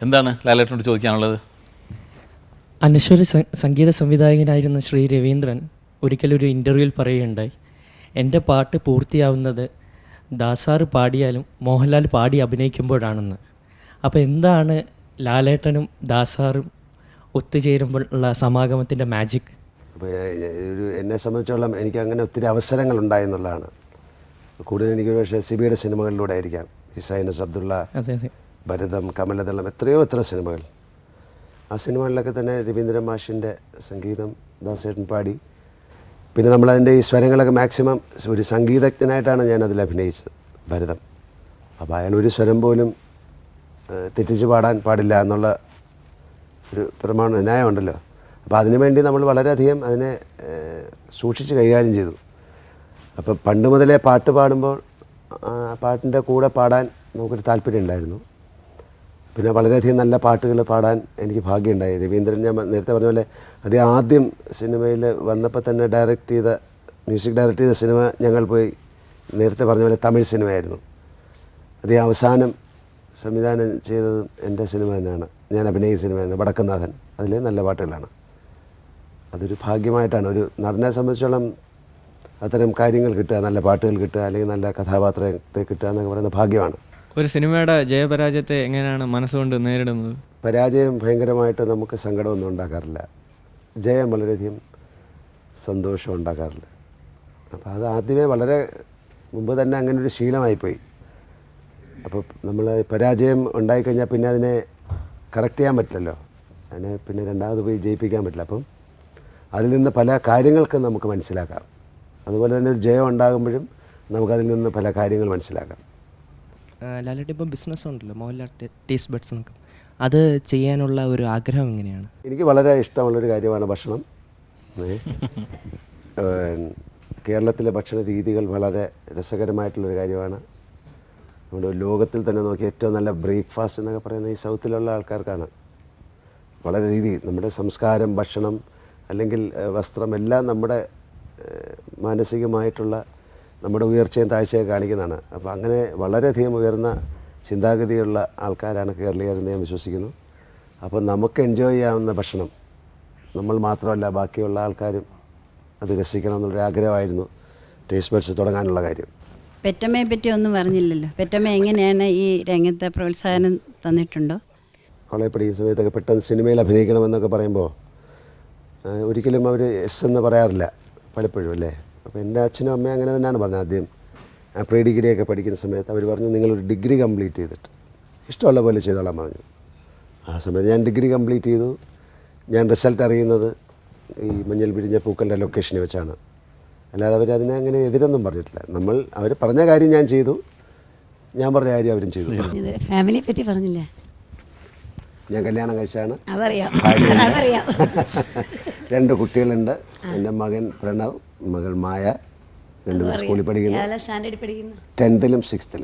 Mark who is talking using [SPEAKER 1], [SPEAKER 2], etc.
[SPEAKER 1] എന്താണ് ലാലേട്ടനോട് ചോദിക്കാനുള്ളത്?
[SPEAKER 2] അനശ്വര സംഗീത സംവിധായകനായിരുന്ന ശ്രീ രവീന്ദ്രൻ ഒരിക്കലൊരു ഇൻ്റർവ്യൂവിൽ പറയുകയുണ്ടായി, എൻ്റെ പാട്ട് പൂർത്തിയാവുന്നത് ദാസാറ് പാടിയാലും മോഹൻലാൽ പാടി അഭിനയിക്കുമ്പോഴാണെന്ന്. അപ്പോൾ എന്താണ് ലാലേട്ടനും ദാസാറും ഒത്തുചേരുമ്പോൾ ഉള്ള സമാഗമത്തിൻ്റെ മാജിക്?
[SPEAKER 3] അപ്പോൾ എന്നെ സംബന്ധിച്ചോളം എനിക്ക് അങ്ങനെ ഒത്തിരി അവസരങ്ങൾ ഉണ്ടായെന്നുള്ളതാണ്. കൂടുതൽ എനിക്ക് പക്ഷേ സിബിയുടെ സിനിമകളിലൂടെ ആയിരിക്കാം. ഹിസൈനസ് അബ്ദുള്ള, ഭരതം, കമലദളം, എത്രയോ സിനിമകൾ. ആ സിനിമകളിലൊക്കെ തന്നെ രവീന്ദ്രൻ മാഷിൻ്റെ സംഗീതം ദാസേട്ടൻ പാടി. പിന്നെ നമ്മളതിൻ്റെ ഈ സ്വരങ്ങളൊക്കെ മാക്സിമം ഒരു സംഗീതജ്ഞനായിട്ടാണ് ഞാനതിൽ അഭിനയിച്ചത്, ഭരതം. അപ്പോൾ അയാൾ ഒരു സ്വരം പോലും തെറ്റിച്ച് പാടാൻ പാടില്ല എന്നുള്ള ഒരു പ്രമാണ ന്യായമുണ്ടല്ലോ. അപ്പോൾ അതിനുവേണ്ടി നമ്മൾ വളരെയധികം അതിനെ സൂക്ഷിച്ച് കൈകാര്യം ചെയ്തു. അപ്പോൾ പണ്ട് മുതലേ പാട്ട് പാടുമ്പോൾ പാട്ടിൻ്റെ കൂടെ പാടാൻ നമുക്കൊരു താല്പര്യം ഉണ്ടായിരുന്നു. പിന്നെ വളരെയധികം നല്ല പാട്ടുകൾ പാടാൻ എനിക്ക് ഭാഗ്യമുണ്ടായി. രവീന്ദ്രൻ, ഞാൻ നേരത്തെ പറഞ്ഞ പോലെ അത് ആദ്യം സിനിമയിൽ വന്നപ്പോൾ തന്നെ മ്യൂസിക് ഡയറക്റ്റ് ചെയ്ത സിനിമ ഞങ്ങൾ പോയി നേരത്തെ പറഞ്ഞ പോലെ തമിഴ് സിനിമയായിരുന്നു. അത് അവസാനം സംവിധാനം ചെയ്തതും എൻ്റെ സിനിമ തന്നെയാണ്, ഞാൻ അഭിനയിച്ച സിനിമയാണ് വടക്കുംനാഥൻ. അതിൽ നല്ല പാട്ടുകളാണ്. അതൊരു ഭാഗ്യമായിട്ടാണ് ഒരു നടനെ സംബന്ധിച്ചോളം അത്തരം കാര്യങ്ങൾ കിട്ടുക, നല്ല പാട്ടുകൾ കിട്ടുക, അല്ലെങ്കിൽ നല്ല കഥാപാത്രത്തെ കിട്ടുക എന്നൊക്കെ പറയുന്ന ഭാഗ്യമാണ്.
[SPEAKER 4] ഒരു സിനിമയുടെ ജയപരാജയത്തെ എങ്ങനെയാണ് മനസ്സുകൊണ്ട് നേരിടുന്നത്?
[SPEAKER 3] പരാജയം ഭയങ്കരമായിട്ട് നമുക്ക് സങ്കടമൊന്നും ഉണ്ടാക്കാറില്ല, ജയം വളരെയധികം സന്തോഷം ഉണ്ടാക്കാറില്ല. അപ്പോൾ അത് ആദ്യമേ വളരെ മുമ്പ് തന്നെ അങ്ങനെ ഒരു ശീലമായിപ്പോയി. അപ്പോൾ നമ്മൾ പരാജയം ഉണ്ടായിക്കഴിഞ്ഞാൽ പിന്നെ അതിനെ കറക്റ്റ് ചെയ്യാൻ പറ്റില്ലല്ലോ, അതിനെ പിന്നെ രണ്ടാമത് പോയി ജയിപ്പിക്കാൻ പറ്റില്ല. അപ്പം അതിൽ നിന്ന് പല കാര്യങ്ങൾക്കും നമുക്ക് മനസ്സിലാക്കാം. അതുപോലെ തന്നെ ഒരു ജയം ഉണ്ടാകുമ്പോഴും നമുക്കതിൽ നിന്ന് പല കാര്യങ്ങൾ മനസ്സിലാക്കാം.
[SPEAKER 5] ലാലേട്ടൻ ഇപ്പം ബിസിനസ് ഉണ്ടല്ലോ, മോഹൻലാൽ ടേസ്റ്റ് ബഡ്സ് എന്നൊക്കെ, അത് ചെയ്യാനുള്ള ഒരു ആഗ്രഹം എങ്ങനെയാണ്?
[SPEAKER 3] എനിക്ക് വളരെ ഇഷ്ടമുള്ളൊരു കാര്യമാണ് ഭക്ഷണം. കേരളത്തിലെ ഭക്ഷണ രീതികൾ വളരെ രസകരമായിട്ടുള്ളൊരു കാര്യമാണ്. നമ്മുടെ ലോകത്തിൽ തന്നെ നോക്കി ഏറ്റവും നല്ല ബ്രേക്ക്ഫാസ്റ്റ് എന്നൊക്കെ പറയുന്നത് ഈ സൗത്തിലുള്ള ആൾക്കാർക്കാണ്. വളരെ രീതി, നമ്മുടെ സംസ്കാരം, ഭക്ഷണം, അല്ലെങ്കിൽ വസ്ത്രം എല്ലാം നമ്മുടെ മാനസികമായിട്ടുള്ള നമ്മുടെ ഉയർച്ചയും താഴ്ചയും കാണിക്കുന്നതാണ്. അപ്പോൾ അങ്ങനെ വളരെയധികം ഉയർന്ന ചിന്താഗതിയുള്ള ആൾക്കാരാണ് കേരളീയരെന്ന് ഞാൻ വിശ്വസിക്കുന്നു. അപ്പോൾ നമുക്ക് എൻജോയ് ചെയ്യാവുന്ന ഭക്ഷണം നമ്മൾ മാത്രമല്ല ബാക്കിയുള്ള ആൾക്കാരും അത് രസിക്കണം എന്നുള്ളൊരു ആഗ്രഹമായിരുന്നു ടേസ്റ്റ് ബഡ്സ് തുടങ്ങാനുള്ള കാര്യം.
[SPEAKER 6] പെറ്റമ്മയെ പറ്റി ഒന്നും പറഞ്ഞില്ലല്ലോ. പെറ്റമ്മ എങ്ങനെയാണ് ഈ രംഗത്തെ പ്രോത്സാഹനം തന്നിട്ടുണ്ടോ?
[SPEAKER 3] കോളേജ് പഠിക്കുന്ന സമയത്തൊക്കെ പെട്ടെന്ന് സിനിമയിൽ അഭിനയിക്കണമെന്നൊക്കെ പറയുമ്പോൾ ഒരിക്കലും അവർ എസ് എന്ന് പറയാറില്ല പലപ്പോഴും, അല്ലേ? അപ്പോൾ എൻ്റെ അച്ഛനും അമ്മയും അങ്ങനെ തന്നെയാണ് പറഞ്ഞത്. ആദ്യം പ്രീ ഡിഗ്രിയൊക്കെ പഠിക്കുന്ന സമയത്ത് അവർ പറഞ്ഞു, നിങ്ങളൊരു ഡിഗ്രി കംപ്ലീറ്റ് ചെയ്തിട്ട് ഇഷ്ടമുള്ള പോലെ ചെയ്തോളാൻ പറഞ്ഞു. ആ സമയത്ത് ഞാൻ ഡിഗ്രി കംപ്ലീറ്റ് ചെയ്തു. ഞാൻ റിസൾട്ട് അറിയുന്നത് ഈ മഞ്ഞൾ പിരിഞ്ഞ പൂക്കളുടെ ലൊക്കേഷനിൽ വെച്ചാണ്. അല്ലാതെ അവരതിനെ അങ്ങനെ എതിരൊന്നും പറഞ്ഞിട്ടില്ല. അവർ പറഞ്ഞ കാര്യം ഞാൻ ചെയ്തു, ഞാൻ പറഞ്ഞ കാര്യം അവരും ചെയ്തു.
[SPEAKER 6] ഫാമിലിയെ പറ്റി പറഞ്ഞില്ലേ?
[SPEAKER 3] ഞാൻ കല്യാണം കഴിച്ചാണ്,
[SPEAKER 6] അതറിയാം.
[SPEAKER 3] 2 കുട്ടികളുണ്ട്. എൻ്റെ മകൻ പ്രണവ്, മകൾ മായ, 2 സ്കൂളിൽ പഠിക്കുന്നു, 10th 6th